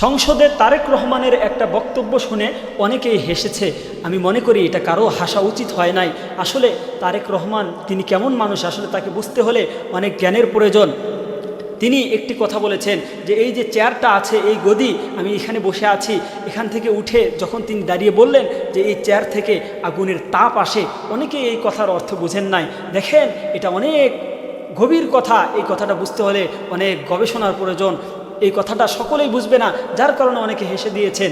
সংসদে তারেক রহমানের একটা বক্তব্য শুনে অনেকেই হেসেছে। আমি মনে করি এটা কারো হাসা উচিত হয় নাই। আসলে তারেক রহমান তিনি কেমন মানুষ, আসলে তাকে বুঝতে হলে অনেক জ্ঞানের প্রয়োজন। তিনি একটি কথা বলেছেন যে এই যে চেয়ারটা আছে, এই গদি, আমি এখানে বসে আছি, এখান থেকে উঠে যখন তিনি দাঁড়িয়ে বললেন যে এই চেয়ার থেকে আগুনের তাপ আসে, অনেকেই এই কথার অর্থ বুঝেন নাই। দেখেন, এটা অনেক গভীর কথা। এই কথাটা বুঝতে হলে অনেক গবেষণার প্রয়োজন। এই কথাটা সকলেই বুঝবে না, যার কারণে অনেকে হেসে দিয়েছেন।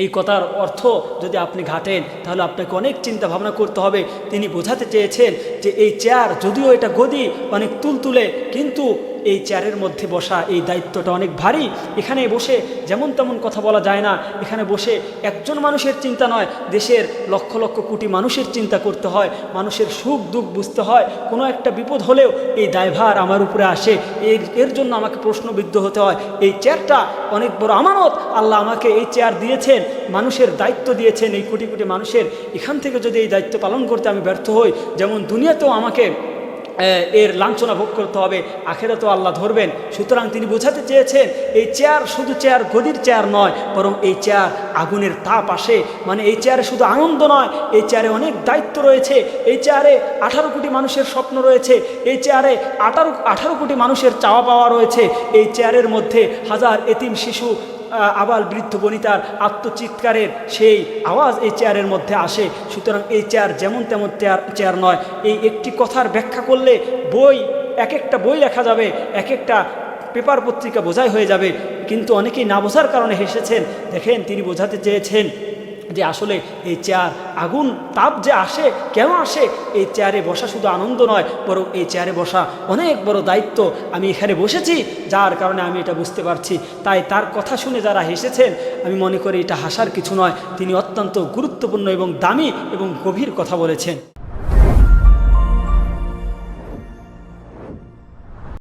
এই কথার অর্থ যদি আপনি ঘাটেন তাহলে আপনাকে অনেক চিন্তা ভাবনা করতে হবে। তিনি বোঝাতে চেয়েছেন যে এই চেয়ার, যদিও এটা গদি অনেক তুলতুলে, কিন্তু এই চেয়ারের মধ্যে বসা এই দায়িত্বটা অনেক ভারী। এখানে বসে যেমন তেমন কথা বলা যায় না। এখানে বসে একজন মানুষের চিন্তা নয়, দেশের লক্ষ লক্ষ কোটি মানুষের চিন্তা করতে হয়, মানুষের সুখ দুঃখ বুঝতে হয়। কোনো একটা বিপদ হলেও এই দায়ভার আমার উপরে আসে, এর জন্য আমাকে প্রশ্নবিদ্ধ হতে হয়। এই চেয়ারটা অনেক বড় আমানত। আল্লাহ আমাকে এই চেয়ার দিয়েছেন, মানুষের দায়িত্ব দিয়েছেন, এই কোটি কোটি মানুষের। এখান থেকে যদি এই দায়িত্ব পালন করতে আমি ব্যর্থ হই, যেমন দুনিয়াতেও আমাকে এর লাঞ্ছনা ভোগ করতে হবে, আখেরাতেও আল্লাহ ধরবেন। সুতরাং তিনি বোঝাতে চেয়েছেন এই চেয়ার শুধু চেয়ার, গদির চেয়ার নয়, বরং এই চেয়ার আগুনের তাপ আসে, মানে এই চেয়ারে শুধু আনন্দ নয়, এই চেয়ারে অনেক দায়িত্ব রয়েছে। এই চেয়ারে 18 কোটি মানুষের স্বপ্ন রয়েছে, এই চেয়ারে 18 কোটি মানুষের চাওয়া পাওয়া রয়েছে। এই চেয়ারের মধ্যে হাজার এতিম শিশু, আবাল বৃদ্ধ বনিতার আত্মচিৎকারের সেই আওয়াজ এই চেয়ারের মধ্যে আসে। সুতরাং এই চেয়ার যেমন তেমন চেয়ার নয়। এই একটি কথার ব্যাখ্যা করলে এক একটা বই লেখা যাবে, এক একটা পেপার পত্রিকা বোঝাই হয়ে যাবে, কিন্তু অনেকেই না বোঝার কারণে হেসেছেন। দেখেন, তিনি বোঝাতে চেয়েছেন যে আসলে এই চেয়ার, আগুন তাপ যে আসে, কেন আসে? এই চেয়ারে বসা শুধু আনন্দ নয়, বরং এই চেয়ারে বসা অনেক বড় দায়িত্ব। আমি এখানে বসেছি, যার কারণে আমি এটা বুঝতে পারছি। তাই তার কথা শুনে যারা হেসেছেন, আমি মনে করি এটা হাসার কিছু নয়। তিনি অত্যন্ত গুরুত্বপূর্ণ এবং দামি এবং গভীর কথা বলেছেন।